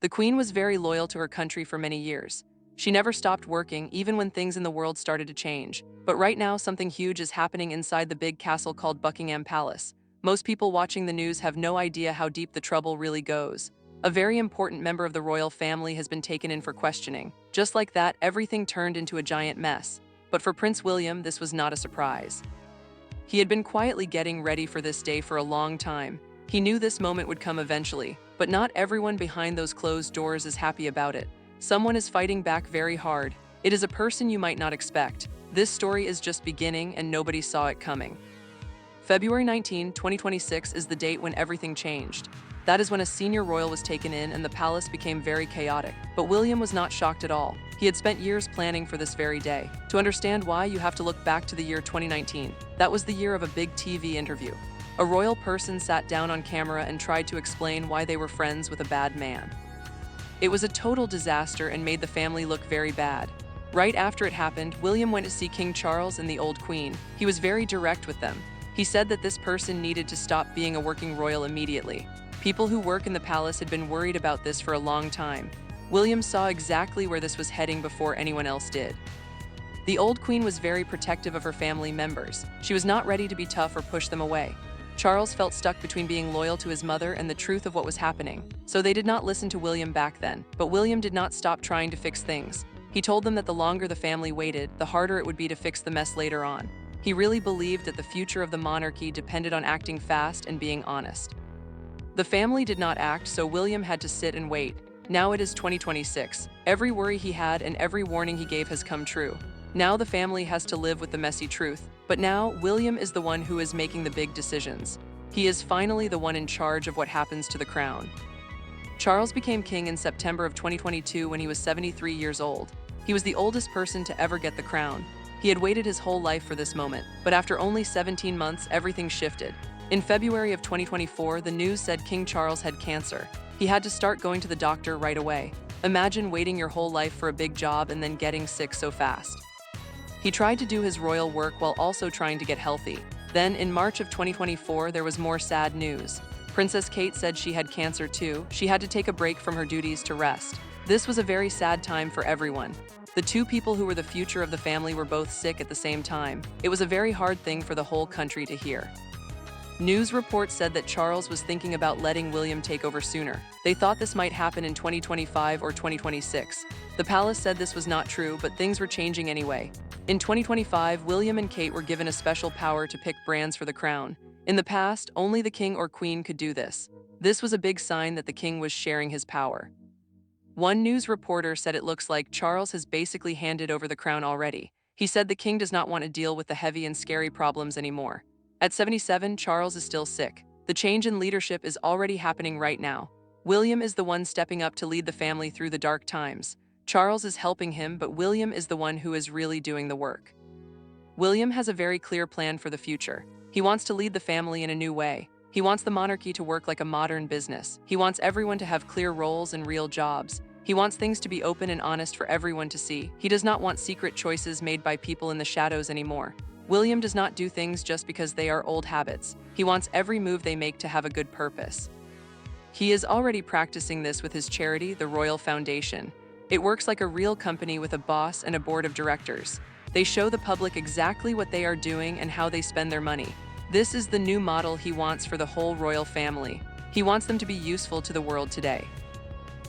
The Queen was very loyal to her country for many years. She never stopped working, even when things in the world started to change. But right now, something huge is happening inside the big castle called Buckingham Palace. Most people watching the news have no idea how deep the trouble really goes. A very important member of the royal family has been taken in for questioning. Just like that, everything turned into a giant mess. But for Prince William, this was not a surprise. He had been quietly getting ready for this day for a long time. He knew this moment would come eventually, but not everyone behind those closed doors is happy about it. Someone is fighting back very hard. It is a person you might not expect. This story is just beginning and nobody saw it coming. February 19, 2026 is the date when everything changed. That is when a senior royal was taken in and the palace became very chaotic. But William was not shocked at all. He had spent years planning for this very day. To understand why, you have to look back to the year 2019. That was the year of a big TV interview. A royal person sat down on camera and tried to explain why they were friends with a bad man. It was a total disaster and made the family look very bad. Right after it happened, William went to see King Charles and the old Queen. He was very direct with them. He said that this person needed to stop being a working royal immediately. People who work in the palace had been worried about this for a long time. William saw exactly where this was heading before anyone else did. The old Queen was very protective of her family members. She was not ready to be tough or push them away. Charles felt stuck between being loyal to his mother and the truth of what was happening, so they did not listen to William back then. But William did not stop trying to fix things. He told them that the longer the family waited, the harder it would be to fix the mess later on. He really believed that the future of the monarchy depended on acting fast and being honest. The family did not act, so William had to sit and wait. Now it is 2026. Every worry he had and every warning he gave has come true. Now the family has to live with the messy truth. But now, William is the one who is making the big decisions. He is finally the one in charge of what happens to the crown. Charles became king in September of 2022 when he was 73 years old. He was the oldest person to ever get the crown. He had waited his whole life for this moment, but after only 17 months, everything shifted. In February of 2024, the news said King Charles had cancer. He had to start going to the doctor right away. Imagine waiting your whole life for a big job and then getting sick so fast. He tried to do his royal work while also trying to get healthy. Then, in March of 2024, there was more sad news. Princess Kate said she had cancer too. She had to take a break from her duties to rest. This was a very sad time for everyone. The two people who were the future of the family were both sick at the same time. It was a very hard thing for the whole country to hear. News reports said that Charles was thinking about letting William take over sooner. They thought this might happen in 2025 or 2026. The palace said this was not true, but things were changing anyway. In 2025, William and Kate were given a special power to pick brands for the crown. In the past, only the king or queen could do this. This was a big sign that the king was sharing his power. One news reporter said it looks like Charles has basically handed over the crown already. He said the king does not want to deal with the heavy and scary problems anymore. At 77, Charles is still sick. The change in leadership is already happening right now. William is the one stepping up to lead the family through the dark times. Charles is helping him, but William is the one who is really doing the work. William has a very clear plan for the future. He wants to lead the family in a new way. He wants the monarchy to work like a modern business. He wants everyone to have clear roles and real jobs. He wants things to be open and honest for everyone to see. He does not want secret choices made by people in the shadows anymore. William does not do things just because they are old habits. He wants every move they make to have a good purpose. He is already practicing this with his charity, the Royal Foundation. It works like a real company with a boss and a board of directors. They show the public exactly what they are doing and how they spend their money. This is the new model he wants for the whole royal family. He wants them to be useful to the world today.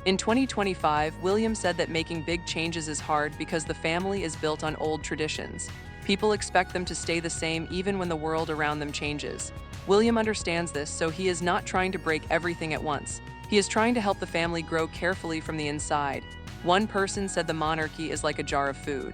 In 2025, William said that making big changes is hard because the family is built on old traditions. People expect them to stay the same even when the world around them changes. William understands this, so he is not trying to break everything at once. He is trying to help the family grow carefully from the inside. One person said the monarchy is like a jar of food.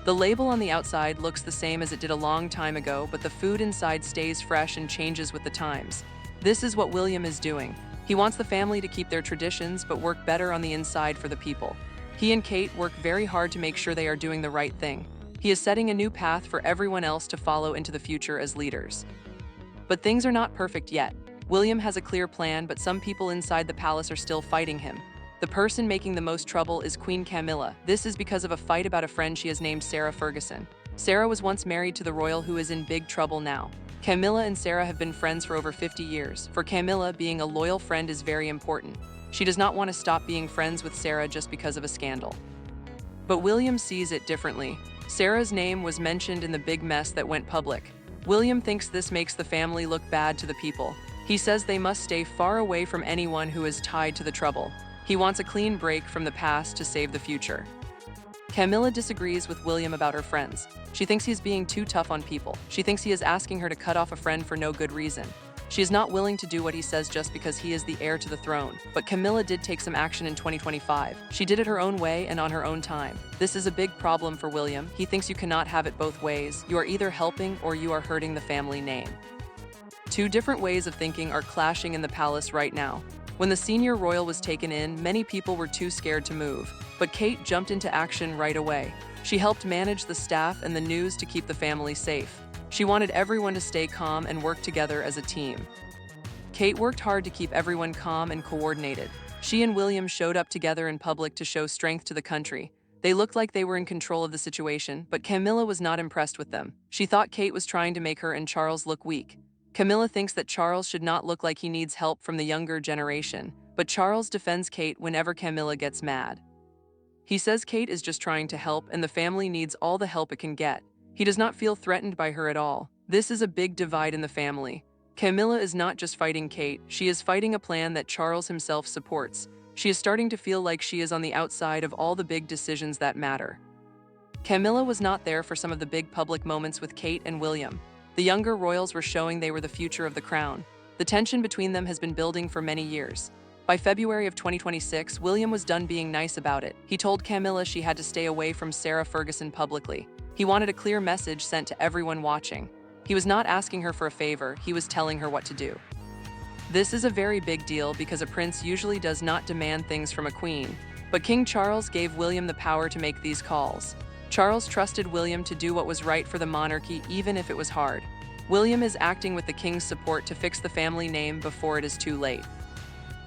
The label on the outside looks the same as it did a long time ago, but the food inside stays fresh and changes with the times. This is what William is doing. He wants the family to keep their traditions but work better on the inside for the people. He and Kate work very hard to make sure they are doing the right thing. He is setting a new path for everyone else to follow into the future as leaders. But things are not perfect yet. William has a clear plan, but some people inside the palace are still fighting him. The person making the most trouble is Queen Camilla. This is because of a fight about a friend she has named Sarah Ferguson. Sarah was once married to the royal who is in big trouble now. Camilla and Sarah have been friends for over 50 years. For Camilla, being a loyal friend is very important. She does not want to stop being friends with Sarah just because of a scandal. But William sees it differently. Sarah's name was mentioned in the big mess that went public. William thinks this makes the family look bad to the people. He says they must stay far away from anyone who is tied to the trouble. He wants a clean break from the past to save the future. Camilla disagrees with William about her friends. She thinks he's being too tough on people. She thinks he is asking her to cut off a friend for no good reason. She is not willing to do what he says just because he is the heir to the throne. But Camilla did take some action in 2025. She did it her own way and on her own time. This is a big problem for William. He thinks you cannot have it both ways. You are either helping or you are hurting the family name. Two different ways of thinking are clashing in the palace right now. When the senior royal was taken in, many people were too scared to move. But Kate jumped into action right away. She helped manage the staff and the news to keep the family safe. She wanted everyone to stay calm and work together as a team. Kate worked hard to keep everyone calm and coordinated. She and William showed up together in public to show strength to the country. They looked like they were in control of the situation, but Camilla was not impressed with them. She thought Kate was trying to make her and Charles look weak. Camilla thinks that Charles should not look like he needs help from the younger generation, but Charles defends Kate whenever Camilla gets mad. He says Kate is just trying to help and the family needs all the help it can get. He does not feel threatened by her at all. This is a big divide in the family. Camilla is not just fighting Kate, she is fighting a plan that Charles himself supports. She is starting to feel like she is on the outside of all the big decisions that matter. Camilla was not there for some of the big public moments with Kate and William. The younger royals were showing they were the future of the crown. The tension between them has been building for many years. By February of 2026, William was done being nice about it. He told Camilla she had to stay away from Sarah Ferguson publicly. He wanted a clear message sent to everyone watching. He was not asking her for a favor, he was telling her what to do. This is a very big deal because a prince usually does not demand things from a queen. But King Charles gave William the power to make these calls. Charles trusted William to do what was right for the monarchy even if it was hard. William is acting with the king's support to fix the family name before it is too late.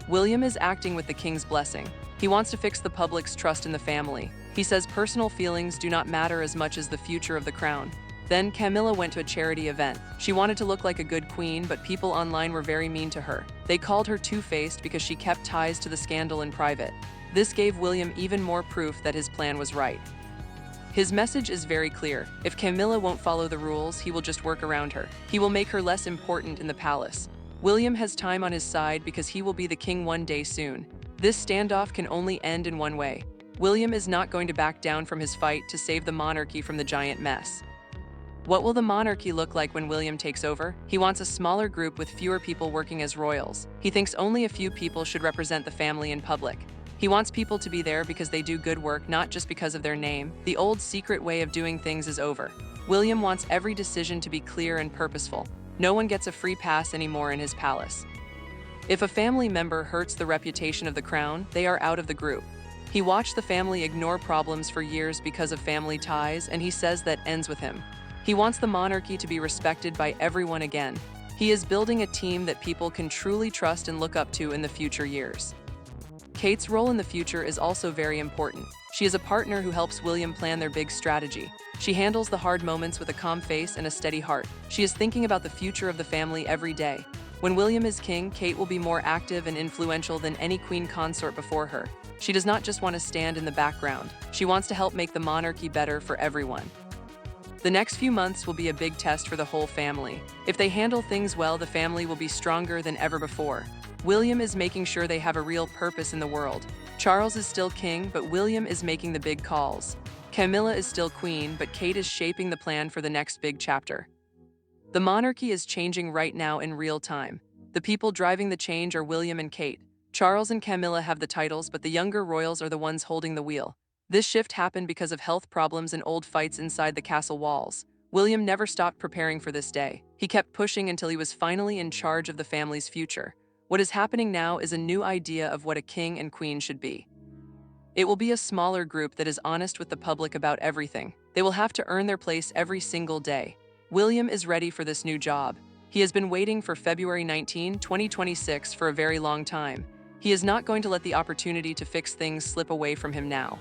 William is acting with the king's blessing. He wants to fix the public's trust in the family. He says personal feelings do not matter as much as the future of the crown. Then Camilla went to a charity event. She wanted to look like a good queen, but people online were very mean to her. They called her two-faced because she kept ties to the scandal in private. This gave William even more proof that his plan was right. His message is very clear. If Camilla won't follow the rules, he will just work around her. He will make her less important in the palace. William has time on his side because he will be the king one day soon. This standoff can only end in one way. William is not going to back down from his fight to save the monarchy from the giant mess. What will the monarchy look like when William takes over? He wants a smaller group with fewer people working as royals. He thinks only a few people should represent the family in public. He wants people to be there because they do good work, not just because of their name. The old secret way of doing things is over. William wants every decision to be clear and purposeful. No one gets a free pass anymore in his palace. If a family member hurts the reputation of the crown, they are out of the group. He watched the family ignore problems for years because of family ties, and he says that ends with him. He wants the monarchy to be respected by everyone again. He is building a team that people can truly trust and look up to in the future years. Kate's role in the future is also very important. She is a partner who helps William plan their big strategy. She handles the hard moments with a calm face and a steady heart. She is thinking about the future of the family every day. When William is king, Kate will be more active and influential than any queen consort before her. She does not just want to stand in the background. She wants to help make the monarchy better for everyone. The next few months will be a big test for the whole family. If they handle things well, the family will be stronger than ever before. William is making sure they have a real purpose in the world. Charles is still king, but William is making the big calls. Camilla is still queen, but Kate is shaping the plan for the next big chapter. The monarchy is changing right now in real time. The people driving the change are William and Kate. Charles and Camilla have the titles, but the younger royals are the ones holding the wheel. This shift happened because of health problems and old fights inside the castle walls. William never stopped preparing for this day. He kept pushing until he was finally in charge of the family's future. What is happening now is a new idea of what a king and queen should be. It will be a smaller group that is honest with the public about everything. They will have to earn their place every single day. William is ready for this new job. He has been waiting for February 19, 2026 for a very long time. He is not going to let the opportunity to fix things slip away from him now.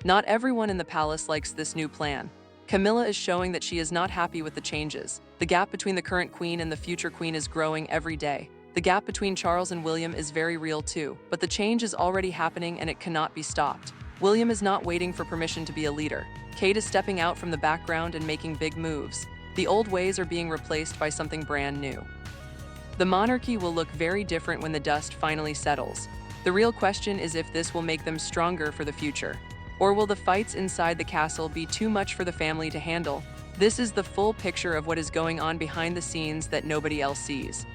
Not everyone in the palace likes this new plan. Camilla is showing that she is not happy with the changes. The gap between the current queen and the future queen is growing every day. The gap between Charles and William is very real too, but the change is already happening and it cannot be stopped. William is not waiting for permission to be a leader. Kate is stepping out from the background and making big moves. The old ways are being replaced by something brand new. The monarchy will look very different when the dust finally settles. The real question is if this will make them stronger for the future. Or will the fights inside the castle be too much for the family to handle? This is the full picture of what is going on behind the scenes that nobody else sees.